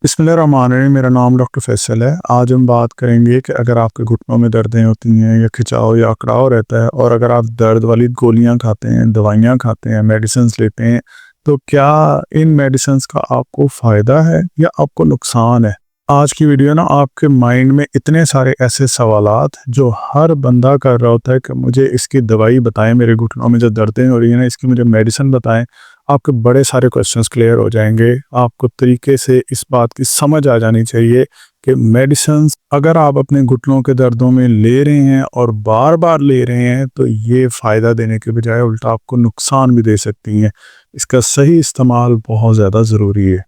बिस्मिल्लाहिर्रहमानिर्रहीम। मेरा नाम डॉक्टर फैसल है। आज हम बात करेंगे कि अगर आपके घुटनों में दर्दें होती हैं या खिंचाव या अकड़ाव रहता है और अगर आप दर्द वाली गोलियां खाते हैं, दवाइयां खाते हैं, मेडिसिन्स लेते हैं, तो क्या इन मेडिसिन्स का आपको फ़ायदा है या आपको नुकसान है? आज की वीडियो ना आपके माइंड में इतने सारे ऐसे सवालात जो हर बंदा कर रहा होता है कि मुझे इसकी दवाई बताएं, मेरे घुटनों में जो दर्दें हो रही हैं ना, इसकी मुझे मेडिसिन बताएं। आपके बड़े सारे क्वेश्चंस क्लियर हो जाएंगे। आपको तरीके से इस बात की समझ आ जानी चाहिए कि मेडिसिन्स अगर आप अपने घुटनों के दर्दों में ले रहे हैं और बार बार ले रहे हैं तो ये फ़ायदा देने के बजाय उल्टा आपको नुकसान भी दे सकती हैं। इसका सही इस्तेमाल बहुत ज़्यादा ज़रूरी है।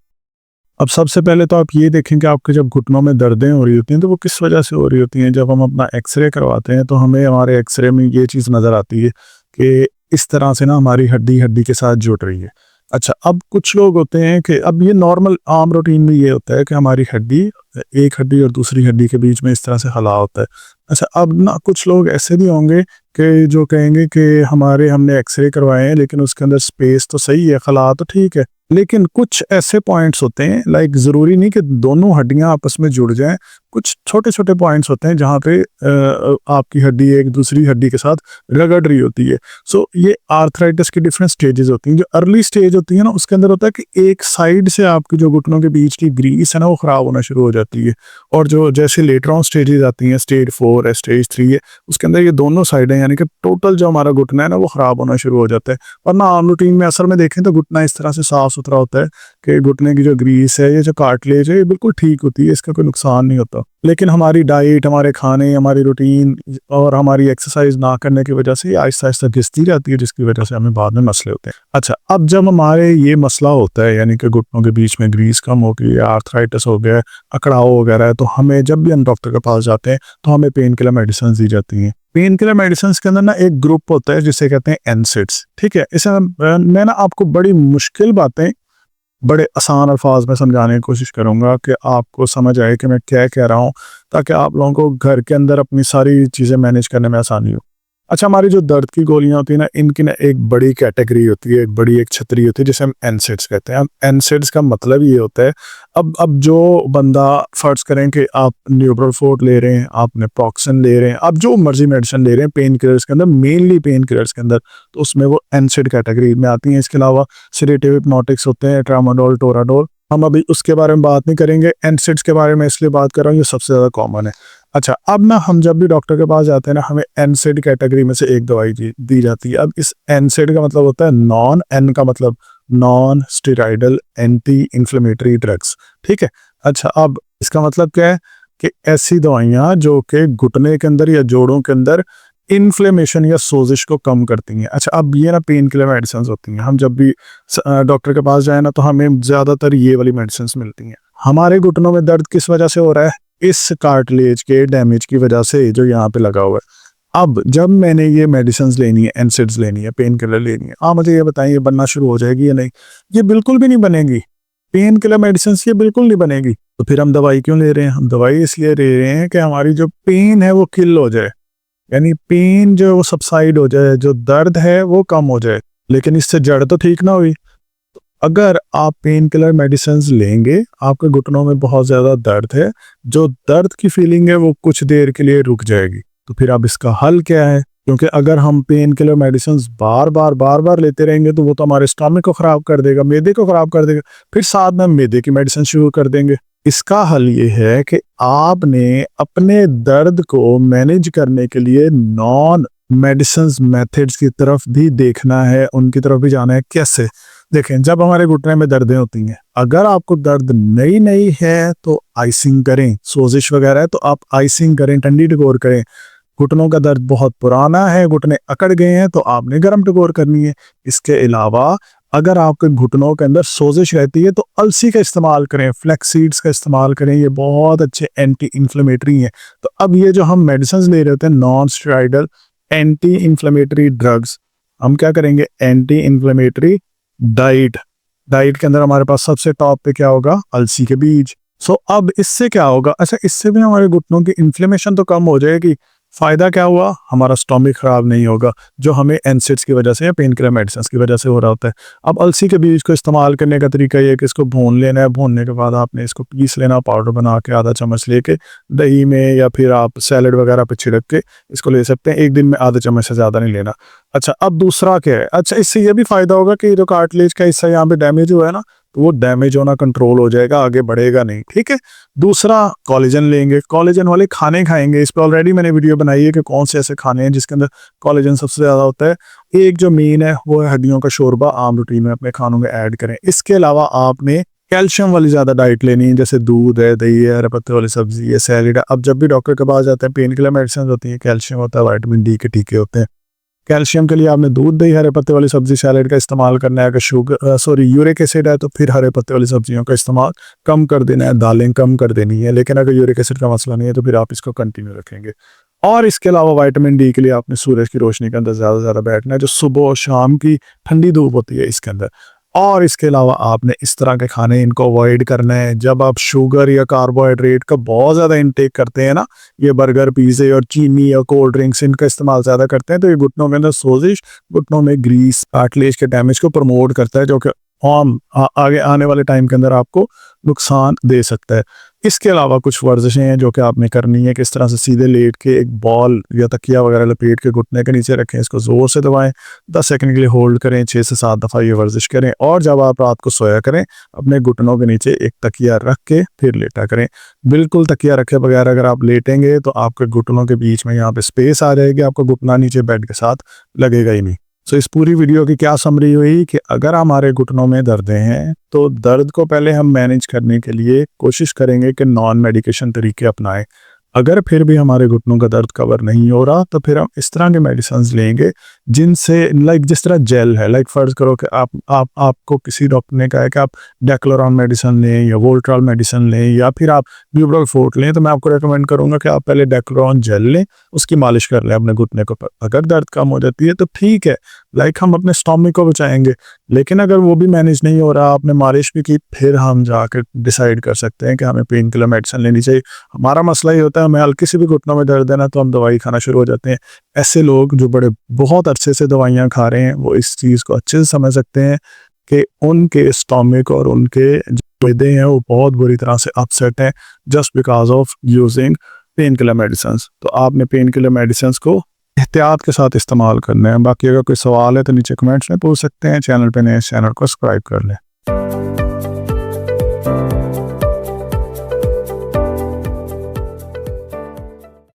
अब सबसे पहले तो आप ये देखें कि आपके जब घुटनों में दर्दें हो रही होती हैं तो वो किस वजह से हो रही होती हैं। जब हम अपना एक्सरे करवाते हैं तो हमें हमारे एक्सरे में ये चीज़ नज़र आती है कि इस तरह से ना हमारी हड्डी हड्डी के साथ जुड़ रही है। अच्छा, अब कुछ लोग होते हैं कि अब ये नॉर्मल आम रूटीन में ये होता है कि हमारी हड्डी, एक हड्डी और दूसरी हड्डी के बीच में इस तरह से हला होता है। अच्छा, अब ना कुछ लोग ऐसे भी होंगे कि जो कहेंगे कि हमने एक्सरे करवाए हैं लेकिन उसके अंदर स्पेस तो सही है, खला तो ठीक है, लेकिन कुछ ऐसे पॉइंट्स होते हैं, लाइक ज़रूरी नहीं कि दोनों हड्डियां आपस में जुड़ जाएं। कुछ छोटे छोटे पॉइंट्स होते हैं जहाँ पे आपकी हड्डी एक दूसरी हड्डी के साथ रगड़ रही होती है। सो ये आर्थराइटिस की डिफरेंट स्टेजेस होती हैं। जो अर्ली स्टेज होती है ना, उसके अंदर होता है कि एक साइड से आपकी जो घुटनों के बीच की ग्रीस है ना, वो ख़राब होना शुरू हो जाती है। और जो जैसे लेटर ऑन स्टेजेस आती हैं, स्टेज 4 है, स्टेज 3 है, उसके अंदर ये दोनों साइडें यानी कि टोटल जो हमारा घुटना है ना, वो ख़राब होना शुरू हो जाता है। वरना आम रूटीन में असल में देखें तो घुटना इस तरह से साफ सुथरा होता है कि घुटने की जो ग्रीस है, ये जो कार्टिलेज है, ये बिल्कुल ठीक होती है, इसका कोई नुकसान नहीं होता। लेकिन हमारी डाइट, हमारे खाने, हमारी रूटीन और हमारी एक्सरसाइज ना करने की वजह से ये आहिस्ता आहिस्ता घिसती जाती है, जिसकी वजह से हमें बाद में मसले होते हैं। अच्छा, अब जब हमारे ये मसला होता है यानी कि घुटनों के बीच में ग्रीस कम हो गई, आर्थराइटिस हो गया, अकड़ाव वगैरह है, तो हमें जब भी हम डॉक्टर के पास जाते हैं तो हमें पेन किलर मेडिसिन दी जाती हैं। पेन किलर मेडिसिन के अंदर ना एक ग्रुप होता है जिसे कहते हैं एनसेड्स। ठीक है, इसे मैं ना आपको बड़ी मुश्किल बातें बड़े आसान अल्फाज में समझाने की कोशिश करूंगा कि आपको समझ आए कि मैं क्या कह रहा हूँ, ताकि आप लोगों को घर के अंदर अपनी सारी चीज़ें मैनेज करने में आसानी हो। अच्छा, हमारी जो दर्द की गोलियां होती है ना, इनकी ना एक बड़ी कैटेगरी होती है, एक बड़ी एक छतरी होती है जिसे हम एनसेड्स कहते हैं। अब एनसेड्स का मतलब ये होता है, अब जो बंदा फर्ज करें कि आप न्यूरोफोर्ट ले रहे हैं, आप नेप्रोक्सन ले रहे हैं, आप जो मर्जी मेडिसिन ले रहे हैं पेन किलर्स के अंदर, मेनली पेन किलर्स के अंदर, तो उसमें वो एनसेड कैटेगरी में आती हैं। इसके अलावा सेडेटिव हिप्नोटिक्स होते हैं, ट्रामाडोल, टोराडोल, हम अभी उसके बारे में बात नहीं करेंगे। एनसेड्स के बारे में इसलिए बात कर रहा हूँ, ये सबसे ज़्यादा कॉमन है। अच्छा, अब ना हम जब भी डॉक्टर के पास जाते हैं ना, हमें एनसेड कैटेगरी में से एक दवाई दी जाती है। अब इस एनसेड का मतलब होता है नॉन, एन का मतलब non steroidal anti inflammatory drugs. ठीक है। अच्छा, अब इसका मतलब क्या है कि ऐसी दवाइयाँ जो कि घुटने के अंदर या जोड़ों के अंदर इन्फ्लेमेशन या सोजिश को कम करती हैं। अच्छा, अब ये ना पेन किलर मेडिसिन होती हैं। हम जब भी डॉक्टर के पास जाए ना, तो हमें ज़्यादातर ये वाली मेडिसिन मिलती हैं। हमारे घुटनों में दर्द किस वजह से हो रहा है? इस कार्टिलेज के डैमेज की वजह से जो यहाँ पे लगा हुआ है। अब जब मैंने ये मेडिसिन लेनी है, एनसेड्स लेनी है, पेन किलर लेनी है, मुझे ये बताएं, ये बनना शुरू हो जाएगी या नहीं? ये बिल्कुल भी नहीं बनेगी। पेन किलर मेडिसिन ये बिल्कुल नहीं बनेगी। तो फिर हम दवाई क्यों ले रहे हैं? हम दवाई इसलिए ले रहे हैं कि हमारी जो पेन है वो किल हो जाए, यानी पेन जो वो सबसाइड हो जाए, जो दर्द है वो कम हो जाए। लेकिन इससे जड़ तो ठीक ना हुई। अगर आप पेन किलर मेडिसिन लेंगे, आपके घुटनों में बहुत ज़्यादा दर्द है, जो दर्द की फीलिंग है वो कुछ देर के लिए रुक जाएगी। तो फिर अब इसका हल क्या है? क्योंकि अगर हम पेन किलर मेडिसिन बार बार लेते रहेंगे तो वो तो हमारे स्टमक को ख़राब कर देगा, मैदे को ख़राब कर देगा, फिर साथ में हम मैदे की मेडिसिन शुरू कर देंगे। इसका हल ये है कि आपने अपने दर्द को मैनेज करने के लिए नॉन मेडिसिन मेथड्स की तरफ भी देखना है, उनकी तरफ भी जाना है। कैसे? देखें, जब हमारे घुटने में दर्दें होती हैं, अगर आपको दर्द नई है तो आइसिंग करें। सोजिश वगैरह है तो आप आइसिंग करें, ठंडी टकोर करें। घुटनों का दर्द बहुत पुराना है, घुटने अकड़ गए हैं, तो आपने गर्म टकोर करनी है। इसके अलावा अगर आपके घुटनों के अंदर सोजिश रहती है तो अलसी का इस्तेमाल करें, फ्लैक्स सीड्स का इस्तेमाल करें, ये बहुत अच्छे एंटी इन्फ्लेमेटरी हैं। तो अब ये जो हम मेडिसिन ले रहे होते हैं, non steroidal anti inflammatory drugs, हम क्या करेंगे? Anti inflammatory diet. डाइट के अंदर हमारे पास सबसे टॉप पे क्या होगा? अलसी के बीज। सो अब इससे क्या होगा? अच्छा, इससे भी हमारे घुटनों की इन्फ्लेमेशन तो कम हो जाएगी, फ़ायदा क्या हुआ? हमारा स्टोमक ख़राब नहीं होगा, जो हमें एनसेड्स की वजह से या पेन किलर मेडिसिन्स की वजह से हो रहा होता है। अब अलसी के बीज को इस्तेमाल करने का तरीका ये है कि इसको भून लेना है, भूनने के बाद आपने इसको पीस लेना, पाउडर बना के आधा चम्मच लेके दही में या फिर आप सैलेड वगैरह पे छिड़क के इसको ले सकते हैं। एक दिन में आधे चम्मच से ज़्यादा नहीं लेना। अच्छा, अब दूसरा क्या है? अच्छा, इससे ये भी फ़ायदा होगा कि जो कार्टिलेज का हिस्सा यहाँ पे डैमेज हुआ है ना, तो वो डैमेज होना कंट्रोल हो जाएगा, आगे बढ़ेगा नहीं, ठीक है? दूसरा, कोलेजन लेंगे, कोलेजन वाले खाने खाएँगे। इस पे ऑलरेडी मैंने वीडियो बनाई है कि कौन से ऐसे खाने हैं जिसके अंदर कोलेजन सबसे ज़्यादा होता है। एक जो मेन है वो है हड्डियों का शोरबा, आम रूटीन में अपने खानों में ऐड करें। इसके अलावा आपने कैल्शियम वाली ज़्यादा डाइट लेनी है, जैसे दूध है, दही है, हरे पत्ते वाली सब्ज़ी है, सैलेड है। अब जब भी डॉक्टर के पास जाते हैं, पेन किलर मेडिसिन होती हैं, कैल्शियम होता है, विटामिन डी के टीके होते हैं। कैल्शियम के लिए आपने दूध, दही, हरे पत्ते वाली सब्ज़ी, सैलेड का इस्तेमाल करना है। अगर यूरिक एसिड है तो फिर हरे पत्ते वाली सब्जियों का इस्तेमाल कम कर देना है, दालें कम कर देनी है। लेकिन अगर यूरिक एसिड का मसला नहीं है तो फिर आप इसको कंटिन्यू रखेंगे। और इसके अलावा विटामिन डी के लिए आपने सूरज की रोशनी के अंदर ज़्यादा से ज़्यादा बैठना है, जो सुबह और शाम की ठंडी धूप होती है इसके अंदर। और इसके अलावा आपने इस तरह के खाने इनको अवॉइड करना है। जब आप शुगर या कार्बोहाइड्रेट का बहुत ज़्यादा इंटेक करते हैं ना, ये बर्गर, पिज़्ज़े और चीनी या कोल्ड ड्रिंक्स इनका इस्तेमाल ज़्यादा करते हैं, तो ये घुटनों के अंदर सोजिश, घुटनों में ग्रीस, कार्टिलेज के डैमेज को प्रमोट करता है, जो कि आगे आने वाले टाइम के अंदर आपको नुकसान दे सकता है। इसके अलावा कुछ वर्जिशें हैं जो कि आपने करनी है। किस तरह से सीधे लेट के एक बॉल या तकिया वगैरह लपेट के घुटने के नीचे रखें, इसको ज़ोर से दबाएं, 10 सेकंड के लिए होल्ड करें, 6 से 7 दफ़ा ये वर्जिश करें। और जब आप रात को सोया करें, अपने घुटनों के नीचे एक तकिया रख के फिर लेटा करें। बिल्कुल तकिया रखे बगैर अगर आप लेटेंगे तो आपके घुटनों के बीच में यहाँ पे स्पेस आ जाएगी, आपका घुटना नीचे बेड के साथ लगेगा ही नहीं। सो इस पूरी वीडियो की क्या समरी हुई कि अगर हमारे घुटनों में दर्दें हैं तो दर्द को पहले हम मैनेज करने के लिए कोशिश करेंगे कि नॉन मेडिकेशन तरीके अपनाएं। अगर फिर भी हमारे घुटनों का दर्द कवर नहीं हो रहा तो फिर हम इस तरह के मेडिसिन लेंगे जिनसे, लाइक जिस तरह जेल है, लाइक फ़र्ज़ करो कि आपको किसी डॉक्टर ने कहा है कि आप डेक्लोरॉन मेडिसिन लें या वोल्ट्रॉल मेडिसिन लें या फिर आप ल्यूब्रोफोर्ट लें, तो मैं आपको रेकमेंड करूंगा कि आप पहले डेक्लोरॉन जेल लें, उसकी मालिश कर लें अपने घुटने को। अगर दर्द कम हो जाती है तो ठीक है, लाइक हम अपने स्टोमक को बचाएंगे। लेकिन अगर वो भी मैनेज नहीं हो रहा, आपने मालिश भी की, फिर हम जाकर डिसाइड कर सकते हैं कि हमें पेन किलर मेडिसिन लेनी चाहिए। हमारा मसला ही होता है, हमें हल्की सी भी घुटनों में दर्द है ना तो हम दवाई खाना शुरू हो जाते हैं। ऐसे लोग जो बहुत अरसे से दवाइयाँ खा रहे हैं, वो इस चीज़ को अच्छे से समझ सकते हैं कि उनके स्टोमक और उनके जो गुर्दे हैं वो बहुत बुरी तरह से अपसेट हैं just because of using pain killer medicine. तो आपने पेन किलर मेडिसिन को एहतियात के साथ इस्तेमाल करना है। बाकी अगर कोई सवाल है तो नीचे कमेंट्स में पूछ सकते हैं। चैनल पे नए, चैनल को सब्सक्राइब कर लें।